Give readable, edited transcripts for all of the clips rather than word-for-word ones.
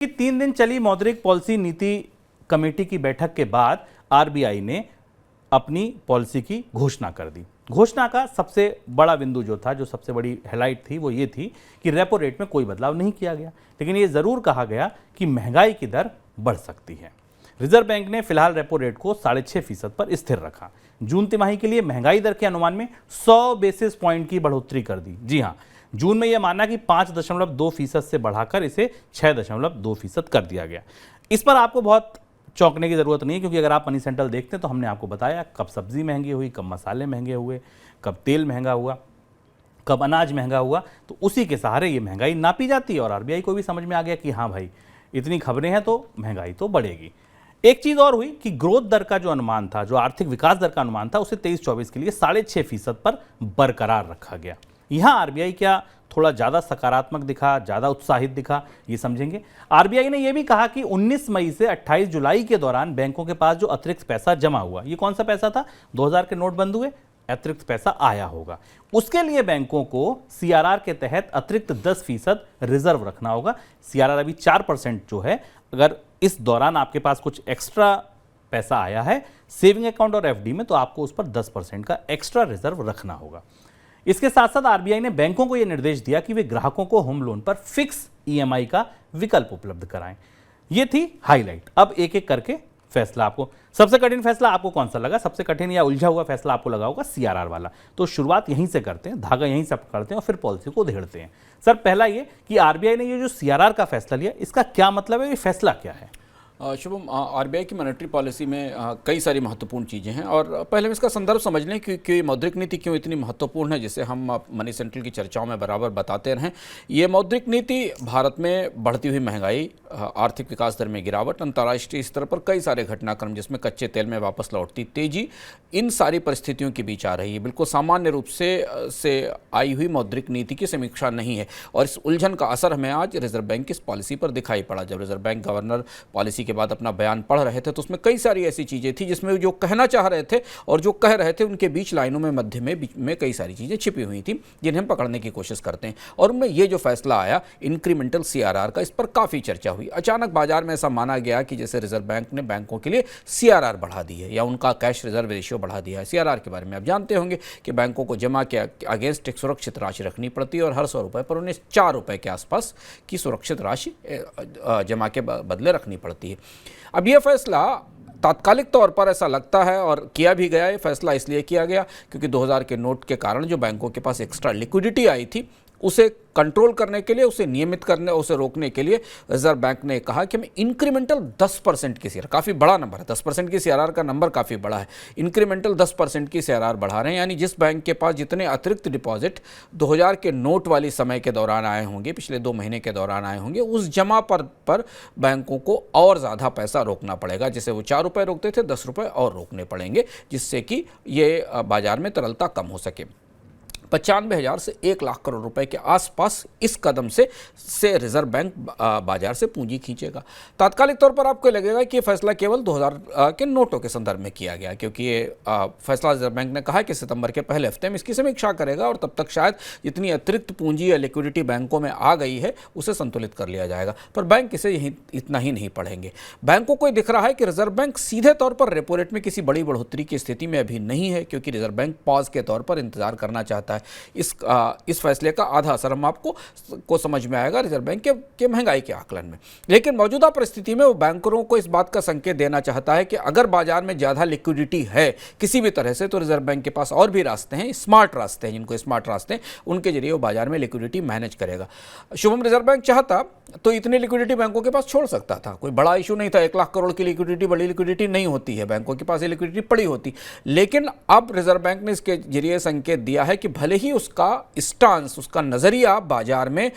कि 3 दिन चली मौद्रिक पॉलिसी नीति कमेटी की बैठक के बाद आरबीआई ने अपनी पॉलिसी की घोषणा कर दी। घोषणा का सबसे बड़ा बिंदु जो था, जो सबसे बड़ी हाईलाइट थी, वो ये थी कि रेपो रेट में कोई बदलाव नहीं किया गया, लेकिन ये जरूर कहा गया कि महंगाई की दर बढ़ सकती है। रिजर्व बैंक ने फिलहाल रेपो रेट को 6.5% पर स्थिर रखा। जून तिमाही के लिए महंगाई दर के अनुमान में 100 बेसिस पॉइंट की बढ़ोतरी कर दी। जी हां, जून में यह माना कि 5.2% से बढ़ाकर इसे 6.2% कर दिया गया। इस पर आपको बहुत चौंकने की जरूरत नहीं है, क्योंकि अगर आप मनी सेंट्रल देखते हैं तो हमने आपको बताया कब सब्जी महंगी हुई, कब मसाले महंगे हुए, कब तेल महंगा हुआ, कब अनाज महंगा हुआ। तो उसी के सहारे ये महंगाई नापी जाती है और आरबीआई को भी समझ में आ गया कि हाँ भाई, इतनी खबरें हैं तो महंगाई तो बढ़ेगी। एक चीज और हुई कि ग्रोथ दर का जो अनुमान था, जो आर्थिक विकास दर का अनुमान था, उसे 23-24 के लिए 6.5% पर बरकरार रखा गया। यहां आरबीआई क्या थोड़ा ज्यादा सकारात्मक दिखा, ज्यादा उत्साहित दिखा, ये समझेंगे। आरबीआई ने यह भी कहा कि 19 मई से 28 जुलाई के दौरान बैंकों के पास जो अतिरिक्त पैसा जमा हुआ, ये कौन सा पैसा था? 2000 के नोट बंद हुए, अतिरिक्त पैसा आया होगा, उसके लिए बैंकों को सीआरआर के तहत अतिरिक्त 10% रिजर्व रखना होगा। सीआरआर अभी 4% जो है, अगर इस दौरान आपके पास कुछ एक्स्ट्रा पैसा आया है सेविंग अकाउंट और एफडी में, तो आपको उस पर 10% का एक्स्ट्रा रिजर्व रखना होगा। इसके साथ साथ आरबीआई ने बैंकों को यह निर्देश दिया कि वे ग्राहकों को होम लोन पर फिक्स ईएमआई का विकल्प उपलब्ध कराएं। यह थी हाईलाइट। अब एक एक करके फैसला, आपको सबसे कठिन फैसला आपको कौन सा लगा? सबसे कठिन या उलझा हुआ फैसला आपको लगा होगा सीआरआर वाला। तो शुरुआत यहीं से करते हैं, धागा यहीं से पकड़ते हैं और फिर पॉलिसी को उधेड़ते हैं। सर, पहला ये कि आरबीआई ने ये जो सीआरआर का फैसला लिया, इसका क्या मतलब है, ये फैसला क्या है? शुभम, आरबीआई की मॉनेटरी पॉलिसी में कई सारी महत्वपूर्ण चीज़ें हैं और पहले हम इसका संदर्भ समझ लें कि मौद्रिक नीति क्यों इतनी महत्वपूर्ण है, जिसे हम मनी सेंट्रल की चर्चाओं में बराबर बताते रहें। ये मौद्रिक नीति भारत में बढ़ती हुई महंगाई, आर्थिक विकास दर में गिरावट, अंतर्राष्ट्रीय स्तर पर कई सारे घटनाक्रम जिसमें कच्चे तेल में वापस लौटती तेजी, इन सारी परिस्थितियों के बीच आ रही है। बिल्कुल सामान्य रूप से आई हुई मौद्रिक नीति की समीक्षा नहीं है और इस उलझन का असर हमें आज रिजर्व बैंक की इस पॉलिसी पर दिखाई पड़ा। जब रिजर्व बैंक गवर्नर पॉलिसी के बाद अपना बयान पढ़ रहे थे तो उसमें कई सारी ऐसी चीजें थी जिसमें जो कहना चाह रहे थे और जो कह रहे थे उनके बीच लाइनों में, मध्य में, बीच में कई सारी चीजें छिपी हुई थी जिन्हें हम पकड़ने की कोशिश करते हैं। और उनमें ये जो फैसला आया इंक्रीमेंटल सीआरआर का, इस पर काफी चर्चा हुई। अचानक बाजार में ऐसा माना गया कि जैसे रिजर्व बैंक ने बैंकों के लिए सीआरआर बढ़ा दी है या उनका कैश रिजर्व रेशियो बढ़ा दिया है। सीआरआर के बारे में आप जानते होंगे कि बैंकों को जमा के अगेंस्ट एक सुरक्षित राशि रखनी पड़ती है और हर 100 रुपए पर उन्हें 4 रुपए के आसपास की सुरक्षित राशि जमा के बदले रखनी पड़ती है। अब यह फैसला तात्कालिक तौर पर ऐसा लगता है और किया भी गया, ये फैसला इसलिए किया गया क्योंकि 2000 के नोट के कारण जो बैंकों के पास एक्स्ट्रा लिक्विडिटी आई थी उसे कंट्रोल करने के लिए, उसे नियमित करने, उसे रोकने के लिए रिजर्व बैंक ने कहा कि हम इंक्रीमेंटल 10% की सीआरआर, काफ़ी बड़ा नंबर है, 10% की सीआरआर का नंबर काफ़ी बड़ा है, इंक्रीमेंटल 10% की सीआरआर बढ़ा रहे हैं। यानी जिस बैंक के पास जितने अतिरिक्त डिपॉजिट 2000 के नोट वाली समय के दौरान आए होंगे, पिछले 2 महीने के दौरान आए होंगे, उस जमा पर बैंकों को और ज़्यादा पैसा रोकना पड़ेगा। जैसे वो 4 रुपये रोकते थे, 10 रुपये और रोकने पड़ेंगे, जिससे कि ये बाजार में तरलता कम हो सके। 95,000 से 1 लाख करोड़ रुपए के आसपास इस कदम से रिजर्व बैंक बाजार से पूंजी खींचेगा। तात्कालिक तौर पर आपको लगेगा कि ये फैसला केवल 2000 के नोटों के संदर्भ में किया गया, क्योंकि ये फैसला रिजर्व बैंक ने कहा कि सितंबर के पहले हफ्ते में इसकी समीक्षा करेगा और तब तक शायद जितनी अतिरिक्त पूंजी या लिक्विडिटी बैंकों में आ गई है उसे संतुलित कर लिया जाएगा। पर बैंक इसे इतना ही नहीं पढ़ेंगे। बैंकों को दिख रहा है कि रिजर्व बैंक सीधे तौर पर रेपो रेट में किसी बड़ी बढ़ोतरी की स्थिति में अभी नहीं है, क्योंकि रिजर्व बैंक पॉज के तौर पर इंतजार करना चाहता है। इस फैसले का आधा असर हम आपको समझ में आएगा रिजर्व बैंक के महंगाई के आकलन में। लेकिन मौजूदा परिस्थिति में वो बैंकरों को इस बात का संकेत देना चाहता है कि अगर बाजार में ज्यादा लिक्विडिटी है किसी भी तरह से, तो रिजर्व बैंक के पास और भी रास्ते हैं, स्मार्ट रास्ते हैं, जिनको स्मार्ट रास्ते हैं, उनके जरिए वो बाजार में लिक्विडिटी मैनेज करेगा। शुभम, रिजर्व बैंक चाहता तो इतनी लिक्विडिटी बैंकों के पास छोड़ सकता था, कोई बड़ा इशू नहीं था। 1 लाख करोड़ की लिक्विडिटी बड़ी लिक्विडिटी नहीं होती है, बैंकों के पास ये लिक्विडिटी पड़ी होती। लेकिन अब रिजर्व बैंक ने इसके जरिए संकेत दिया है कि भले ही उसका स्टांस, उसका नजरिया बाजार में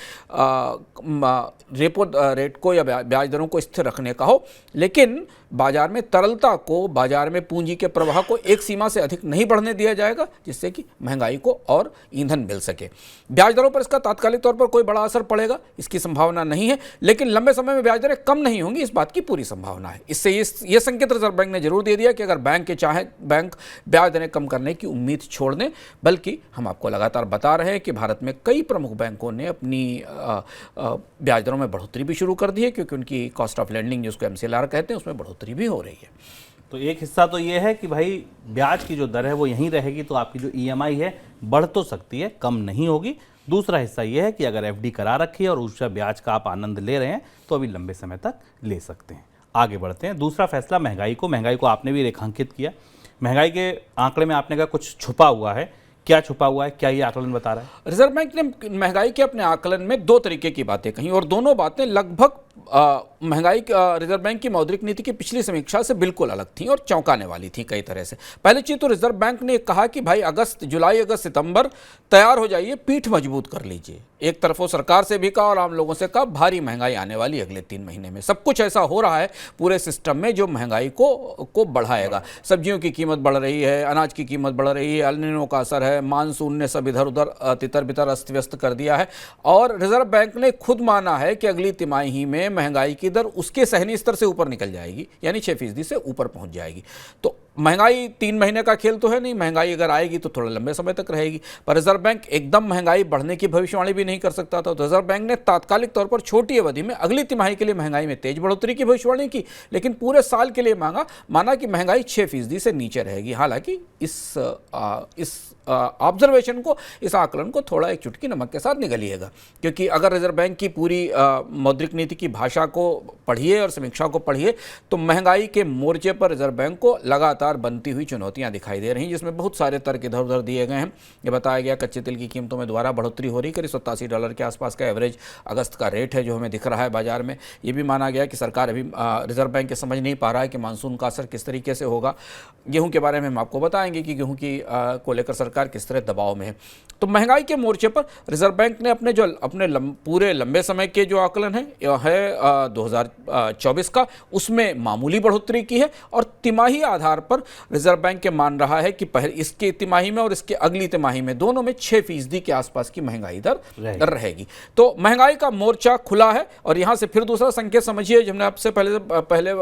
रेपो रेट को या ब्याज दरों को स्थिर रखने का हो, लेकिन बाजार में तरलता को, बाजार में पूंजी के प्रवाह को एक सीमा से अधिक नहीं बढ़ने दिया जाएगा, जिससे कि महंगाई को और ईंधन मिल सके। ब्याज दरों पर इसका तात्कालिक तौर पर कोई बड़ा असर पड़ेगा, इसकी संभावना नहीं है, लेकिन लंबे समय में ब्याज दरें कम नहीं होंगी, इस बात की पूरी संभावना है। इससे ये संकेत रिजर्व बैंक ने जरूर दे दिया कि अगर बैंक के चाहे बैंक ब्याज दरें कम करने की उम्मीद छोड़ दें, बल्कि हम आपको आपको लगातार बता रहे हैं कि भारत में कई प्रमुख बैंकों ने अपनी ब्याज दरों में बढ़ोतरी भी शुरू कर दी है, क्योंकि उनकी कॉस्ट ऑफ लेंडिंग जिसको MCLR कहते हैं उसमें बढ़ोतरी भी हो रही है। तो एक हिस्सा तो ये है कि भाई ब्याज की जो दर है वो यहीं रहेगी, तो आपकी जो EMI है बढ़ तो सकती है, कम नहीं होगी। दूसरा हिस्सा ये है कि अगर FD करा रखी है और उसका ब्याज का आप आनंद ले रहे हैं तो अभी लंबे समय तक ले सकते हैं। आगे बढ़ते हैं। दूसरा फैसला महंगाई को आपने भी रेखांकित किया। महंगाई के आंकड़े में आपने कहा कुछ छुपा हुआ है, क्या छुपा हुआ है, क्या ये आकलन बता रहा है? रिजर्व बैंक ने महंगाई के अपने आकलन में दो तरीके की बातें कही और दोनों बातें लगभग महंगाई रिजर्व बैंक की मौद्रिक नीति की पिछली समीक्षा से बिल्कुल अलग थी और चौंकाने वाली थी कई तरह से। पहली चीज तो रिजर्व बैंक ने कहा कि भाई जुलाई अगस्त सितंबर तैयार हो जाइए, पीठ मजबूत कर लीजिए। एक तरफ वो सरकार से भी कहा और आम लोगों से कहा भारी महंगाई आने वाली अगले 3 महीने में। सब कुछ ऐसा हो रहा है पूरे सिस्टम में जो महंगाई को बढ़ाएगा। सब्जियों की कीमत बढ़ रही है, अनाज की कीमत बढ़ रही है, एल नीनो का असर है, मानसून ने सब इधर उधर तितर बितर अस्त व्यस्त कर दिया है और रिजर्व बैंक ने खुद माना है कि अगली तिमाही में महंगाई की दर उसके सहनीय स्तर से ऊपर निकल जाएगी, यानी 6% से ऊपर पहुंच जाएगी। तो महंगाई 3 महीने का खेल तो है नहीं, महंगाई अगर आएगी तो थोड़ा लंबे समय तक रहेगी। पर रिजर्व बैंक एकदम महंगाई बढ़ने की भविष्यवाणी भी नहीं कर सकता था। तो रिजर्व बैंक ने तात्कालिक तौर पर छोटी अवधि में अगली तिमाही के लिए महंगाई में तेज बढ़ोतरी की भविष्यवाणी की, लेकिन पूरे साल के लिए माना कि महंगाई 6% से नीचे रहेगी। हालांकि इस ऑब्जर्वेशन को, इस आकलन को थोड़ा एक चुटकी नमक के साथ निगलिएगा, क्योंकि अगर रिजर्व बैंक की पूरी मौद्रिक नीति की भाषा को पढ़िए और समीक्षा को पढ़िए तो महंगाई के मोर्चे पर रिजर्व बैंक को लगातार बनती हुई चुनौतियां दिखाई दे रही हैं, जिसमें बहुत सारे तर्क इधर उधर दिए गए हैं। ये बताया गया कच्चे तेल की कीमतों में दोबारा बढ़ोतरी हो रही, करीब $87 के आसपास का एवरेज अगस्त का रेट है जो हमें दिख रहा है बाजार में। ये भी माना गया कि सरकार अभी रिजर्व बैंक के समझ नहीं पा रहा है कि मानसून का असर किस तरीके से होगा। गेहूं के बारे में हम आपको बताएंगे कि गेहूं की को लेकर सरकार किस तरह दबाव में है। तो महंगाई के मोर्चे पर रिजर्व बैंक ने अपने पूरे लंबे समय के जो आकलन है 2024 का, उसमें मामूली बढ़ोतरी की है और तिमाही आधार पर रिजर्व बैंक के मान रहा है कि इसके तिमाही में और इसके अगली तिमाही में दोनों में 6% के आसपास की महंगाई दर रहेगी। तो महंगाई का मोर्चा खुला है। और यहां से फिर दूसरा संकेत समझिए, जो हमने आपसे पहले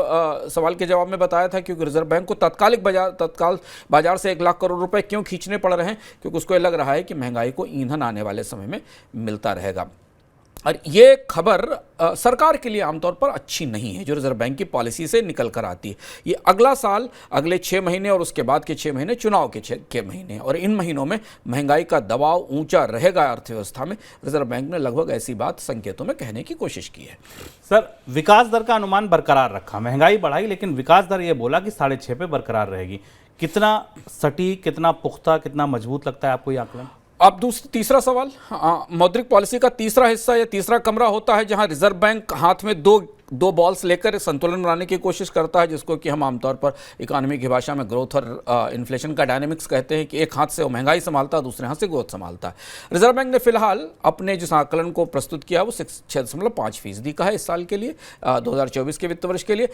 सवाल के जवाब में बताया था, क्योंकि रिजर्व बैंक को तत्काल बाजार से 1 लाख करोड़ रुपए क्यों खींचने पड़ रहे हैं, क्योंकि उसको लग रहा है कि महंगाई को ईंधन आने वाले समय में मिलता रहेगा। और ये खबर सरकार के लिए आमतौर पर अच्छी नहीं है जो रिजर्व बैंक की पॉलिसी से निकल कर आती है। ये अगला साल, अगले 6 महीने और उसके बाद के 6 महीने चुनाव के महीने, और इन महीनों में महंगाई का दबाव ऊंचा रहेगा अर्थव्यवस्था में। रिजर्व बैंक ने लगभग ऐसी बात संकेतों में कहने की कोशिश की है। सर, विकास दर का अनुमान बरकरार रखा, महंगाई बढ़ाई लेकिन विकास दर ये बोला कि 6.5 पे बरकरार रहेगी। कितना सटीक, कितना पुख्ता, कितना मजबूत लगता है आपको ये आकलन? अब तीसरा सवाल, मौद्रिक पॉलिसी का तीसरा हिस्सा या तीसरा कमरा होता है जहां रिजर्व बैंक हाथ में दो बॉल्स लेकर संतुलन बनाने की कोशिश करता है, जिसको कि हम आमतौर पर इकोनॉमी की भाषा में ग्रोथ और इन्फ्लेशन का डायनेमिक्स कहते हैं, कि एक हाथ से वो महंगाई संभालता है, दूसरे हाथ से ग्रोथ संभालता है। रिजर्व बैंक ने फिलहाल अपने जिस आकलन को प्रस्तुत किया वो 6.5% का है इस साल के लिए, 2024 के वित्त वर्ष के लिए।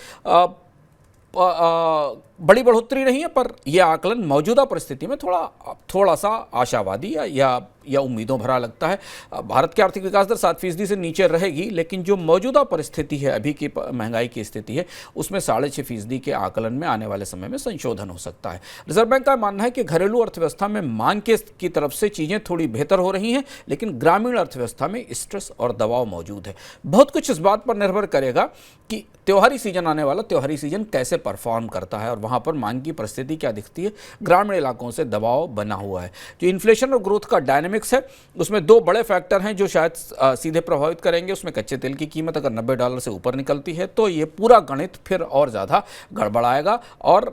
बड़ी बढ़ोतरी नहीं है, पर यह आकलन मौजूदा परिस्थिति में थोड़ा सा आशावादी या उम्मीदों भरा लगता है। भारत की आर्थिक विकास दर 7% से नीचे रहेगी, लेकिन जो मौजूदा परिस्थिति है, अभी की महंगाई की स्थिति है, उसमें 6.5% के आकलन में आने वाले समय में संशोधन हो सकता है। रिजर्व बैंक का मानना है कि घरेलू अर्थव्यवस्था में मांग की तरफ से चीज़ें थोड़ी बेहतर हो रही हैं, लेकिन ग्रामीण अर्थव्यवस्था में स्ट्रेस और दबाव मौजूद है। बहुत कुछ इस बात पर निर्भर करेगा कि त्योहारी सीजन आने वाला, त्योहारी सीजन कैसे परफॉर्म करता है और वहाँ पर मांग की परिस्थिति क्या दिखती है। ग्रामीण इलाकों से दबाव बना हुआ है। जो इन्फ्लेशन और ग्रोथ का डायनेमिक्स है, उसमें 2 बड़े फैक्टर हैं जो शायद सीधे प्रभावित करेंगे। उसमें कच्चे तेल की कीमत अगर $90 से ऊपर निकलती है तो ये पूरा गणित फिर और ज़्यादा गड़बड़ाएगा और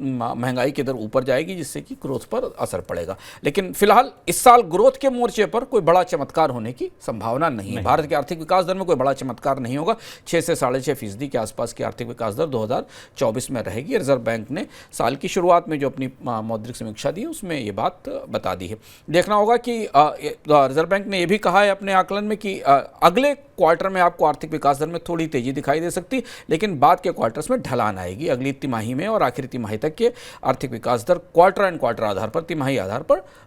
महंगाई की दर ऊपर जाएगी, जिससे कि ग्रोथ पर असर पड़ेगा। लेकिन फिलहाल इस साल ग्रोथ के मोर्चे पर कोई बड़ा चमत्कार होने की संभावना नहीं है। भारत के आर्थिक विकास दर में कोई बड़ा चमत्कार नहीं होगा। 6 से 6.5% के आसपास की आर्थिक विकास दर 2024 में रहेगी। रिजर्व बैंक ने साल की शुरुआत में जो अपनी मौद्रिक समीक्षा दी उसमें ये बात बता दी है। देखना होगा कि रिजर्व बैंक ने यह भी कहा है अपने आकलन में कि अगले क्वार्टर में आपको आर्थिक विकास दर में थोड़ी तेजी दिखाई दे सकती, लेकिन बाद के क्वार्टर्स में ढलान आएगी। अगली तिमाही में और आखिरी तिमाही तक के आर्थिक विकास दर क्वार्टर एंड क्वार्टर आधार पर, तिमाही आधार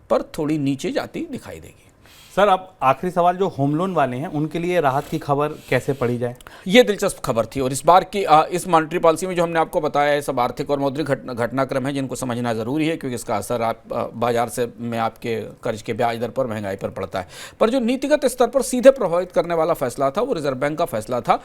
पर थोड़ी नीचे जाती दिखाई देगी। सर अब आखिरी सवाल, जो होम लोन वाले हैं उनके लिए राहत की खबर कैसे पढ़ी जाए? ये दिलचस्प खबर थी और इस बार की इस मॉनेटरी पॉलिसी में जो हमने आपको बताया है सब आर्थिक और मौद्रिक घटनाक्रम है जिनको समझना ज़रूरी है, क्योंकि इसका असर आप बाजार से में आपके कर्ज के ब्याज दर पर, महंगाई पर पड़ता है। पर जो नीतिगत स्तर पर सीधे प्रभावित करने वाला फैसला था वो रिजर्व बैंक का फैसला था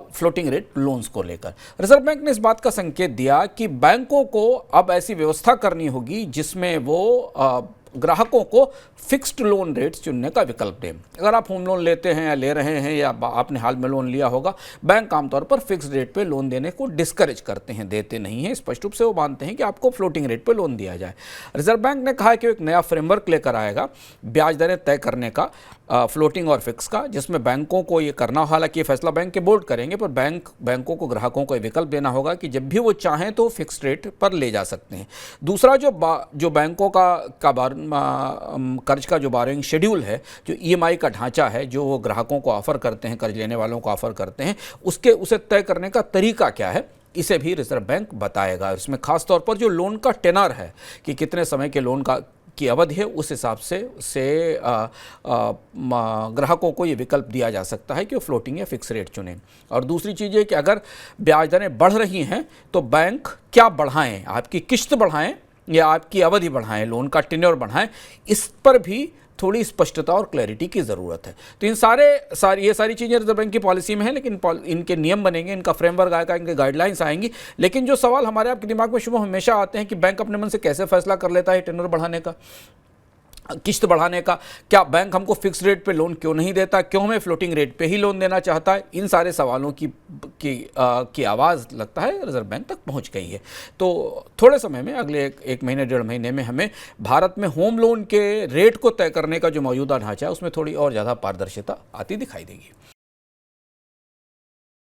फ्लोटिंग रेट लोन्स को लेकर। रिजर्व बैंक ने इस बात का संकेत दिया कि बैंकों को अब ऐसी व्यवस्था करनी होगी जिसमें वो ग्राहकों को फिक्स्ड लोन रेट्स चुनने का विकल्प दें। अगर आप होम लोन लेते हैं या ले रहे हैं या आपने हाल में लोन लिया होगा, बैंक आमतौर पर फिक्स्ड रेट पे लोन देने को डिस्करेज करते हैं, देते नहीं हैं। स्पष्ट रूप से वो मानते हैं कि आपको फ्लोटिंग रेट पे लोन दिया जाए। रिजर्व बैंक ने कहा है कि वो एक नया फ्रेमवर्क लेकर आएगा ब्याज दरें तय करने का, फ्लोटिंग और फिक्स का, जिसमें बैंकों को ये करना, हालांकि ये फैसला बैंक के बोर्ड करेंगे, पर बैंकों को ग्राहकों को ये विकल्प देना होगा कि जब भी वो चाहें तो फिक्स्ड रेट पर ले जा सकते हैं। दूसरा जो बैंकों का कर्ज का जो बोरोइंग शेड्यूल है, जो ईएमआई का ढांचा है जो वो ग्राहकों को ऑफर करते हैं, कर्ज लेने वालों को ऑफर करते हैं, उसे तय करने का तरीका क्या है, इसे भी रिजर्व बैंक बताएगा। इसमें खास तौर पर जो लोन का टेनर है कि कितने समय के लोन की अवधि है, उस हिसाब से ग्राहकों को ये विकल्प दिया जा सकता है कि वो फ्लोटिंग या फिक्स रेट चुनें। और दूसरी चीज़ ये कि अगर ब्याज दरें बढ़ रही हैं तो बैंक क्या बढ़ाएं, आपकी किश्त बढ़ाएं या आपकी अवधि बढ़ाएं, लोन का टेन्योर बढ़ाएं, इस पर भी थोड़ी स्पष्टता और क्लैरिटी की ज़रूरत है। तो ये सारी चीज़ें रिजर्व बैंक की पॉलिसी में है, लेकिन इनके नियम बनेंगे, इनका फ्रेमवर्क आएगा, इनके गाइडलाइंस आएंगी। लेकिन जो सवाल हमारे आपके दिमाग में शुभ हमेशा आते हैं कि बैंक अपने मन से कैसे फैसला कर लेता है टेन्योर बढ़ाने का, किस्त बढ़ाने का, क्या बैंक हमको फिक्स रेट पे लोन क्यों नहीं देता, क्यों हमें फ्लोटिंग रेट पे ही लोन देना चाहता है, इन सारे सवालों की आवाज़ लगता है रिजर्व बैंक तक पहुंच गई है। तो थोड़े समय में, अगले एक महीने 1.5 महीने में हमें भारत में होम लोन के रेट को तय करने का जो मौजूदा ढांचा है उसमें थोड़ी और ज़्यादा पारदर्शिता आती दिखाई देगी।